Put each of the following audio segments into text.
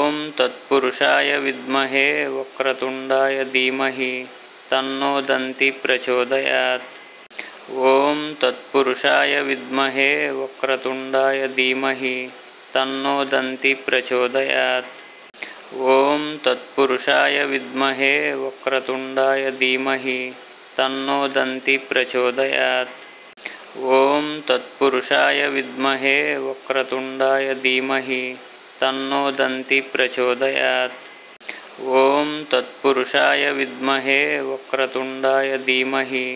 ॐ तत्पुरुषाय विद्महे वक्रतुण्डाय धीमहि तन्नो दन्ति प्रचोदयात्। ॐ तत्पुरुषाय विद्महे वक्रतुण्डाय धीमहि तन्नो दन्ति प्रचोदयात्। ॐ तत्पुरुषाय विद्महे वक्रतुण्डाय धीमहि तन्नो दन्ति प्रचोदयात्। ॐ तत्पुरुषाय विद्महे वक्रतुण्डाय धीमहि तन्नो दन्ति प्रचोदयात्। ॐ तत्पुरुषाय विद्महे वक्रतुण्डाय धीमहि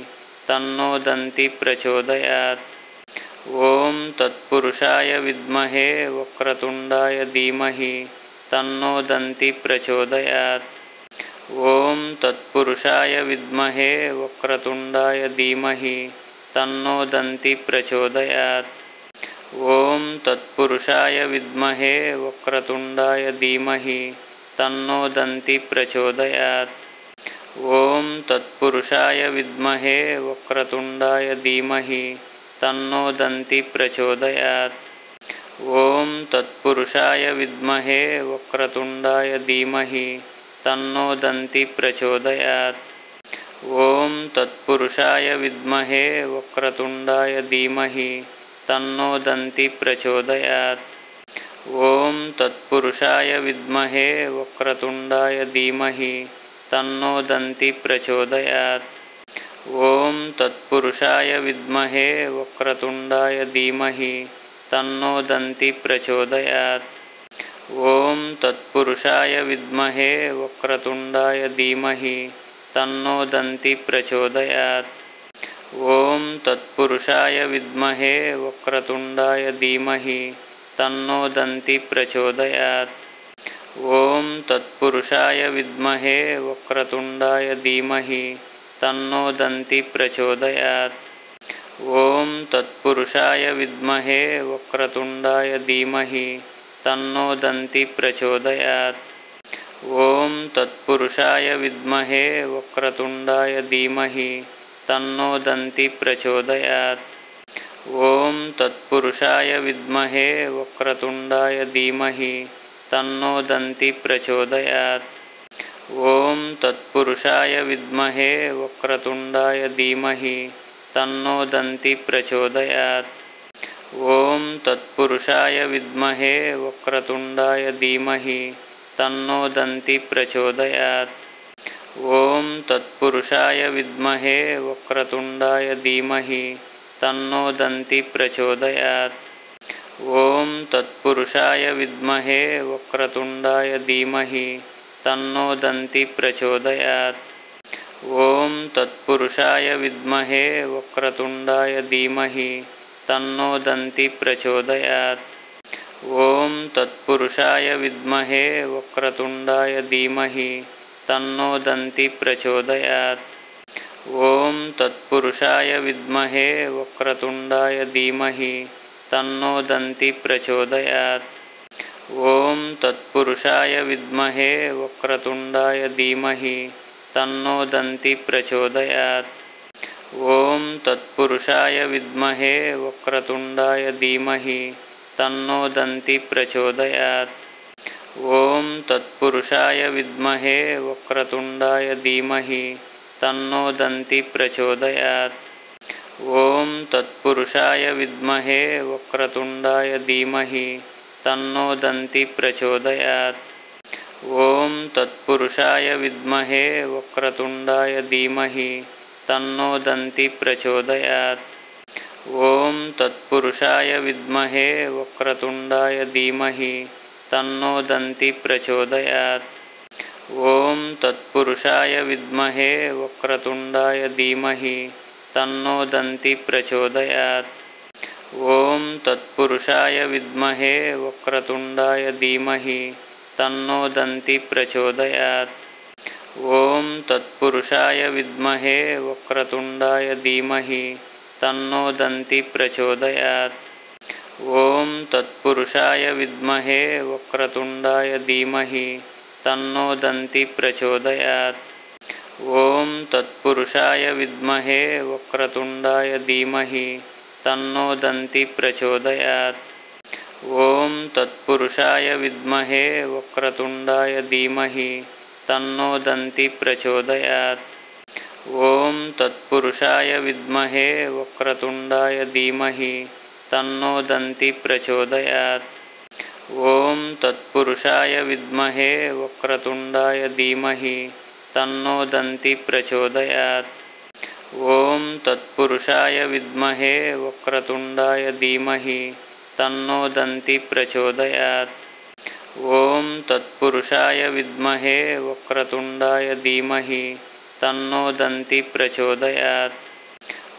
तन्नो दन्ति प्रचोदयात्। ॐ तत्पुरुषाय विद्महे वक्रतुण्डाय धीमहि तन्नो दन्ति प्रचोदयात्। ॐ तत्पुरुषाय विद्महे वक्रतुण्डाय धीमहि तन्नो दन्ति प्रचोदयात्। ॐ तत्पुरुषाय विद्महे वक्रतुण्डाय धीमहि तन्नो दन्ति प्रचोदयात्। ॐ तत्पुरुषाय विद्महे वक्रतुण्डाय धीमहि तन्नो दन्ति प्रचोदयात्। ॐ तत्पुरुषाय विद्महे वक्रतुण्डाय धीमहि तन्नो दन्ति प्रचोदयात्। ॐ तत्पुरुषाय विद्महे वक्रतुण्डाय धीमहि तन्नो दन्ति प्रचोदयात्। ॐ तत्पुरुषाय विद्महे वक्रतुण्डाय धीमहि तन्नो दन्ति प्रचोदयात्। ॐ तत्पुरुषाय विद्महे वक्रतुण्डाय धीमहि तन्नो दन्ति प्रचोदयात्। ॐ तत्पुरुषाय विद्महे वक्रतुण्डाय धीमहि तन्नो दन्ति प्रचोदयात्। ॐ तत्पुरुषाय विद्महे वक्रतुण्डाय धीमहि तन्नो दन्ति प्रचोदयात्। ॐ तत्पुरुषाय विद्महे वक्रतुण्डाय धीमहि तन्नो दन्ति प्रचोदयात्। ॐ तत्पुरुषाय विद्महे वक्रतुण्डाय धीमहि तन्नो दन्ति प्रचोदयात्। ॐ तत्पुरुषाय विद्महे वक्रतुण्डाय धीमहि तन्नो दन्ति प्रचोदयात्। ॐ तत्पुरुषाय विद्महे वक्रतुण्डाय धीमहि तन्नो दन्ति प्रचोदयात्। ॐ तत्पुरुषाय विद्महे वक्रतुण्डाय धीमहि तन्नो दन्ति प्रचोदयात्। ॐ तत्पुरुषाय विद्महे वक्रतुण्डाय धीमहि तन्नो दन्ति प्रचोदयात्। ॐ तत्पुरुषाय विद्महे वक्रतुण्डाय धीमहि तन्नो दन्ति प्रचोदयात्। ॐ तत्पुरुषाय विद्महे वक्रतुण्डाय धीमहि तन्नो दन्ति प्रचोदयात्। ॐ तत्पुरुषाय विद्महे वक्रतुण्डाय धीमहि तन्नो दन्ति प्रचोदयात्। ॐ तत्पुरुषाय विद्महे वक्रतुण्डाय धीमहि तन्नो दन्ति प्रचोदयात्। ॐ तत्पुरुषाय विद्महे वक्रतुण्डाय धीमहि तन्नो दन्ति प्रचोदयात्। ॐ तत्पुरुषाय विद्महे वक्रतुण्डाय धीमहि तन्नो दन्ति प्रचोदयात्। ॐ तत्पुरुषाय विद्महे वक्रतुण्डाय धीमहि तन्नो दन्ति प्रचोदयात्। ॐ तत्पुरुषाय विद्महे वक्रतुण्डाय धीमहि तन्नो दन्ति प्रचोदयात्। ॐ तत्पुरुषाय विद्महे वक्रतुण्डाय धीमहि तन्नो दन्ति प्रचोदयात्। ॐ तत्पुरुषाय विद्महे वक्रतुण्डाय धीमहि तन्नो दन्ति प्रचोदयात्। ॐ तत्पुरुषाय विद्महे वक्रतुण्डाय धीमहि तन्नो दन्ति प्रचोदयात्। ॐ तत्पुरुषाय विद्महे वक्रतुण्डाय धीमहि तन्नो दन्ति प्रचोदयात्। ॐ तत्पुरुषाय विद्महे वक्रतुण्डाय धीमहि तन्नो दन्ति प्रचोदयात्। ॐ तत्पुरुषाय विद्महे वक्रतुण्डाय धीमहि तन्नो दन्ति प्रचोदयात्। ॐ तत्पुरुषाय विद्महे वक्रतुण्डाय धीमहि तन्नो दन्ति प्रचोदयात्। ॐ तत्पुरुषाय विद्महे वक्रतुण्डाय धीमहि तन्नो दन्ति प्रचोदयात्। ॐ तत्पुरुषाय विद्महे वक्रतुण्डाय धीमहि तन्नो दन्ति प्रचोदयात्। ॐ तत्पुरुषाय विद्महे वक्रतुण्डाय धीमहि तन्नो दन्ति प्रचोदयात्। ॐ तत्पुरुषाय विद्महे वक्रतुण्डाय धीमहि तन्नो दन्ति प्रचोदयात्। ॐ तत्पुरुषाय विद्महे वक्रतुण्डाय धीमहि तन्नो दन्ति प्रचोदयात्। ॐ तत्पुरुषाय विद्महे वक्रतुण्डाय धीमहि तन्नो दन्ति प्रचोदयात्।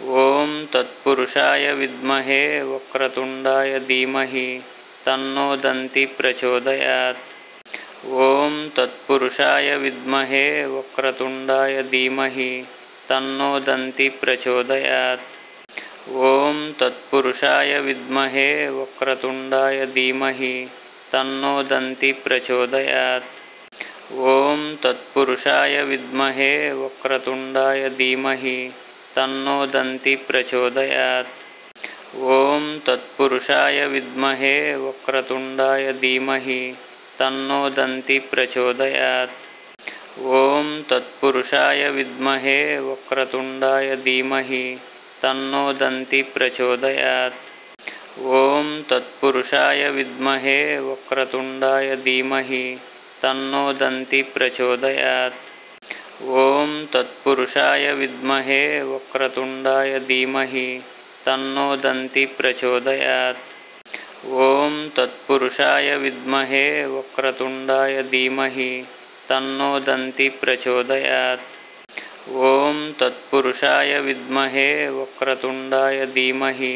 ॐ तत्पुरुषाय विद्महे वक्रतुण्डाय धीमहि तन्नो दन्ति प्रचोदयात्। ॐ तत्पुरुषाय विद्महे वक्रतुण्डाय धीमहि तन्नो दन्ति प्रचोदयात्। ॐ तत्पुरुषाय विद्महे वक्रतुण्डाय धीमहि तन्नो दन्ति प्रचोदयात्। ॐ तत्पुरुषाय विद्महे वक्रतुण्डाय धीमहि तन्नो दन्ति प्रचोदयात्। ॐ तत्पुरुषाय विद्महे वक्रतुण्डाय धीमहि तन्नो दन्ति प्रचोदयात्। ॐ तत्पुरुषाय विद्महे वक्रतुण्डाय धीमहि तन्नो दन्ति प्रचोदयात्। ॐ तत्पुरुषाय विद्महे वक्रतुण्डाय धीमहि तन्नो दन्ति प्रचोदयात्। ॐ तत्पुरुषाय विद्महे वक्रतुण्डाय धीमहि तन्नो दन्ति प्रचोदयात्। ॐ तत्पुरुषाय विद्महे वक्रतुण्डाय धीमहि तन्नो दन्ति प्रचोदयात्। ॐ तत्पुरुषाय विद्महे वक्रतुण्डाय धीमहि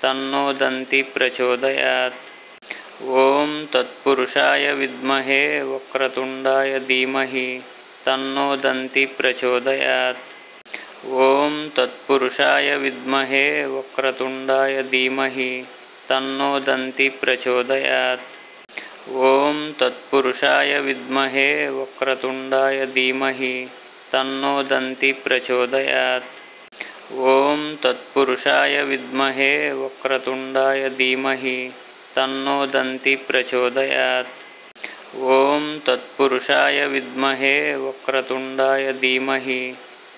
तन्नो दन्ति प्रचोदयात्। ॐ तत्पुरुषाय विद्महे वक्रतुण्डाय धीमहि तन्नो दन्ति प्रचोदयात्। ॐ तत्पुरुषाय विद्महे वक्रतुण्डाय धीमहि तन्नो दन्ति प्रचोदयात्। ॐ तत्पुरुषाय विद्महे वक्रतुण्डाय धीमहि तन्नो दन्ति प्रचोदयात्। ॐ तत्पुरुषाय विद्महे वक्रतुण्डाय धीमहि तन्नो दन्ति प्रचोदयात्। ॐ तत्पुरुषाय विद्महे वक्रतुण्डाय धीमहि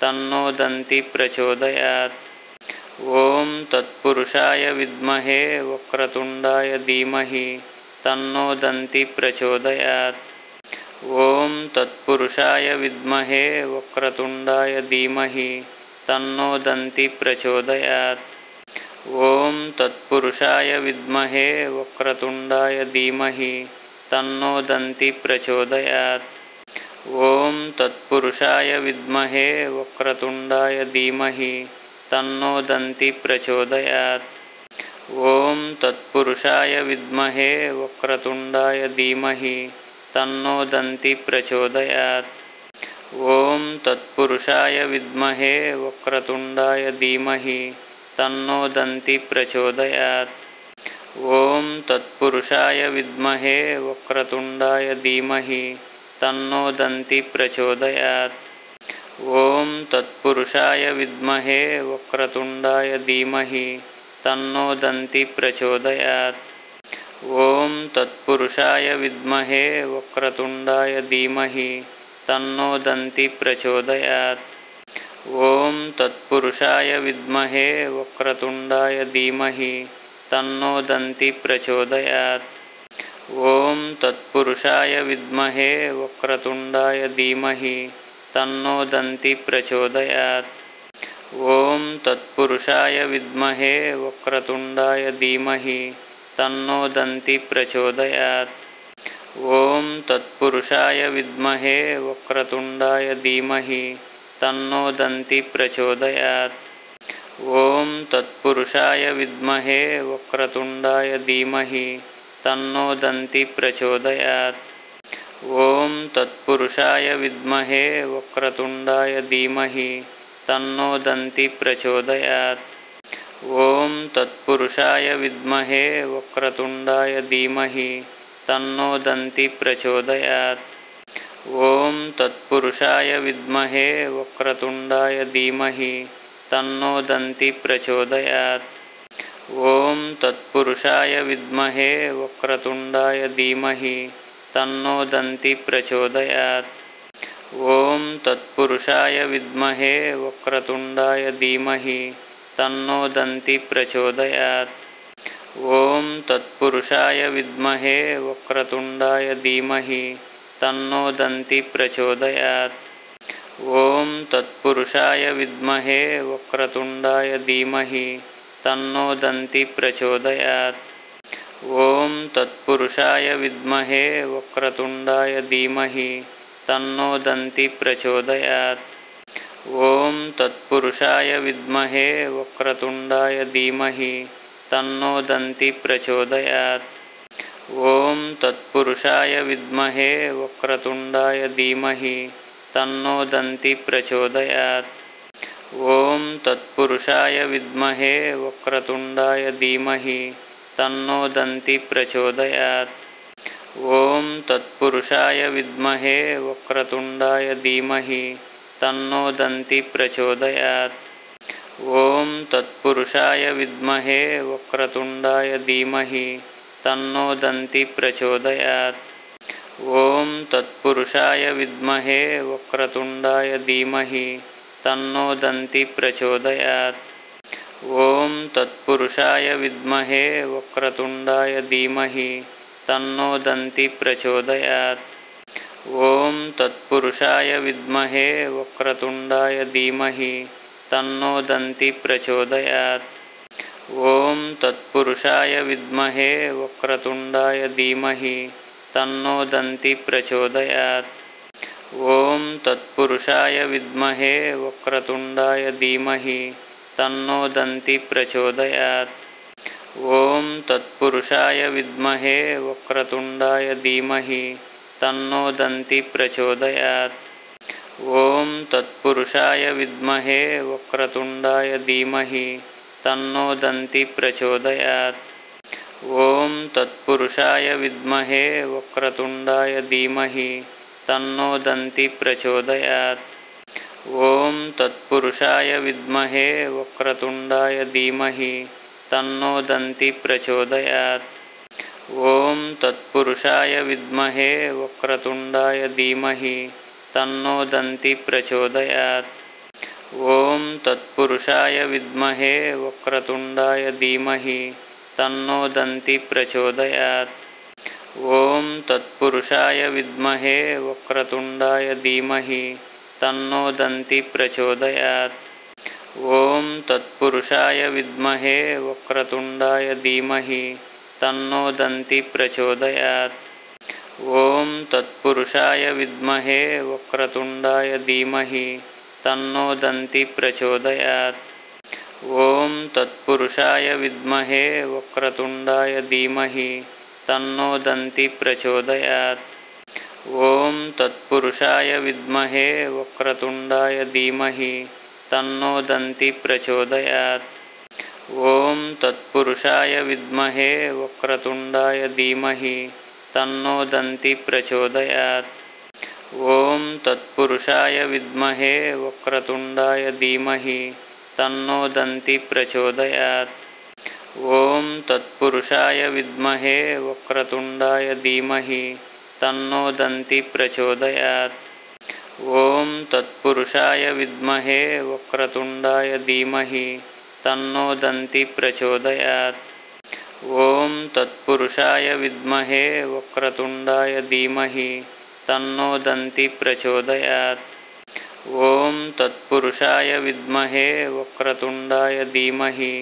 तन्नो दन्ति प्रचोदयात्। ॐ तत्पुरुषाय विद्महे वक्रतुण्डाय धीमहि तन्नो दन्ति प्रचोदयात्। ॐ तत्पुरुषाय विद्महे वक्रतुण्डाय धीमहि तन्नो दन्ति प्रचोदयात्। ॐ तत्पुरुषाय विद्महे वक्रतुण्डाय धीमहि तन्नो दन्ति प्रचोदयात्। ॐ तत्पुरुषाय विद्महे वक्रतुण्डाय धीमहि तन्नो दन्ति प्रचोदयात्। ॐ तत्पुरुषाय विद्महे वक्रतुण्डाय धीमहि तन्नो दन्ति प्रचोदयात्। ॐ तत्पुरुषाय विद्महे वक्रतुण्डाय धीमहि तन्नो दन्ति प्रचोदयात्। ॐ तत्पुरुषाय विद्महे वक्रतुण्डाय धीमहि तन्नो दन्ति प्रचोदयात्। ॐ तत्पुरुषाय विद्महे वक्रतुण्डाय धीमहि तन्नो दन्ति प्रचोदयात्। ॐ तत्पुरुषाय विद्महे वक्रतुण्डाय धीमहि तन्नो दन्ति प्रचोदयात्। ॐ तत्पुरुषाय विद्महे वक्रतुण्डाय धीमहि तन्नो दन्ति प्रचोदयात्। ॐ तत्पुरुषाय विद्महे वक्रतुण्डाय धीमहि तन्नो दन्ति प्रचोदयात्। ॐ तत्पुरुषाय विद्महे वक्रतुण्डाय धीमहि तन्नो दन्ति प्रचोदयात्। ॐ तत्पुरुषाय विद्महे वक्रतुण्डाय धीमहि तन्नो दन्ति प्रचोदयात्। ॐ तत्पुरुषाय विद्महे वक्रतुण्डाय धीमहि तन्नो दन्ति प्रचोदयात्। ॐ तत्पुरुषाय विद्महे वक्रतुण्डाय धीमहि तन्नो दन्ति प्रचोदयात्। ॐ तत्पुरुषाय विद्महे वक्रतुण्डाय धीमहि तन्नो दन्ति प्रचोदयात्। ॐ तत्पुरुषाय विद्महे वक्रतुण्डाय धीमहि तन्नो दन्ति प्रचोदयात्। ॐ तत्पुरुषाय विद्महे वक्रतुण्डाय धीमहि तन्नो दन्ति प्रचोदयात्। ॐ तत्पुरुषाय विद्महे वक्रतुण्डाय धीमहि तन्नो दन्ति प्रचोदयात्। ॐ तत्पुरुषाय विद्महे वक्रतुण्डाय धीमहि तन्नो दन्ति प्रचोदयात्। ॐ तत्पुरुषाय विद्महे वक्रतुण्डाय धीमहि तन्नो दन्ति प्रचोदयात्। ॐ तत्पुरुषाय विद्महे वक्रतुण्डाय धीमहि तन्नो दन्ति प्रचोदयात्। ॐ तत्पुरुषाय विद्महे वक्रतुण्डाय धीमहि तन्नो दन्ति प्रचोदयात्। ॐ तत्पुरुषाय विद्महे वक्रतुण्डाय धीमहि तन्नो दन्ति प्रचोदयात्। ॐ तत्पुरुषाय विद्महे वक्रतुण्डाय धीमहि तन्नो दन्ति प्रचोदयात्। ॐ तत्पुरुषाय विद्महे वक्रतुण्डाय धीमहि तन्नो दन्ति प्रचोदयात्। ॐ तत्पुरुषाय विद्महे वक्रतुण्डाय धीमहि तन्नो दन्ति प्रचोदयात्। ॐ तत्पुरुषाय विद्महे वक्रतुण्डाय धीमहि तन्नो दन्ति प्रचोदयात्। ॐ तत्पुरुषाय विद्महे वक्रतुण्डाय धीमहि तन्नो दन्ति प्रचोदयात्। ॐ तत्पुरुषाय विद्महे वक्रतुण्डाय धीमहि तन्नो दन्ति प्रचोदयात्। ॐ तत्पुरुषाय विद्महे वक्रतुण्डाय धीमहि तन्नो दन्ति प्रचोदयात्। ॐ तत्पुरुषाय विद्महे वक्रतुण्डाय धीमहि तन्नो दन्ति प्रचोदयात्। ॐ तत्पुरुषाय विद्महे वक्रतुण्डाय धीमहि तन्नो दन्ति प्रचोदयात्। ॐ तत्पुरुषाय विद्महे वक्रतुण्डाय धीमहि तन्नो दन्ति प्रचोदयात्। ॐ तत्पुरुषाय विद्महे वक्रतुण्डाय धीमहि तन्नो दन्ति प्रचोदयात्। ॐ तत्पुरुषाय विद्महे वक्रतुण्डाय धीमहि तन्नो दन्ति प्रचोदयात्। ॐ तत्पुरुषाय विद्महे वक्रतुण्डाय धीमहि तन्नो दन्ति प्रचोदयात्। ॐ तत्पुरुषाय विद्महे वक्रतुण्डाय धीमहि तन्नो दन्ति प्रचोदयात्। ॐ तत्पुरुषाय विद्महे वक्रतुण्डाय धीमहि तन्नो दन्ति प्रचोदयात्। ॐ तत्पुरुषाय विद्महे वक्रतुण्डाय धीमहि तन्नो दन्ति प्रचोदयात्। ॐ तत्पुरुषाय विद्महे वक्रतुण्डाय धीमहि तन्नो दन्ति प्रचोदयात्। ॐ तत्पुरुषाय विद्महे वक्रतुण्डाय धीमहि तन्नो दन्ति प्रचोदयात्। ॐ तत्पुरुषाय विद्महे वक्रतुण्डाय धीमहि तन्नो दन्ति प्रचोदयात्। ॐ तत्पुरुषाय विद्महे वक्रतुण्डाय धीमहि तन्नो दन्ति प्रचोदयात्। ॐ तत्पुरुषाय विद्महे वक्रतुण्डाय धीमहि तन्नो दन्ति प्रचोदयात्। ॐ तत्पुरुषाय विद्महे वक्रतुण्डाय धीमहि तन्नो दन्ति प्रचोदयात्। ॐ तत्पुरुषाय विद्महे वक्रतुण्डाय धीमहि तन्नो दन्ति प्रचोदयात्। ॐ तत्पुरुषाय विद्महे वक्रतुण्डाय धीमहि तन्नो दन्ति प्रचोदयात्। ॐ तत्पुरुषाय विद्महे वक्रतुण्डाय धीमहि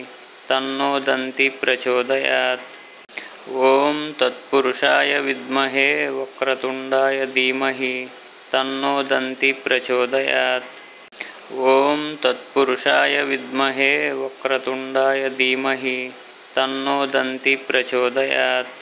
तन्नो दन्ति प्रचोदयात्। ॐ तत्पुरुषाय विद्महे वक्रतुण्डाय धीमहि तन्नो दन्ति प्रचोदयात्। ॐ तत्पुरुषाय विद्महे वक्रतुण्डाय धीमहि तन्नो दन्ति प्रचोदयात्।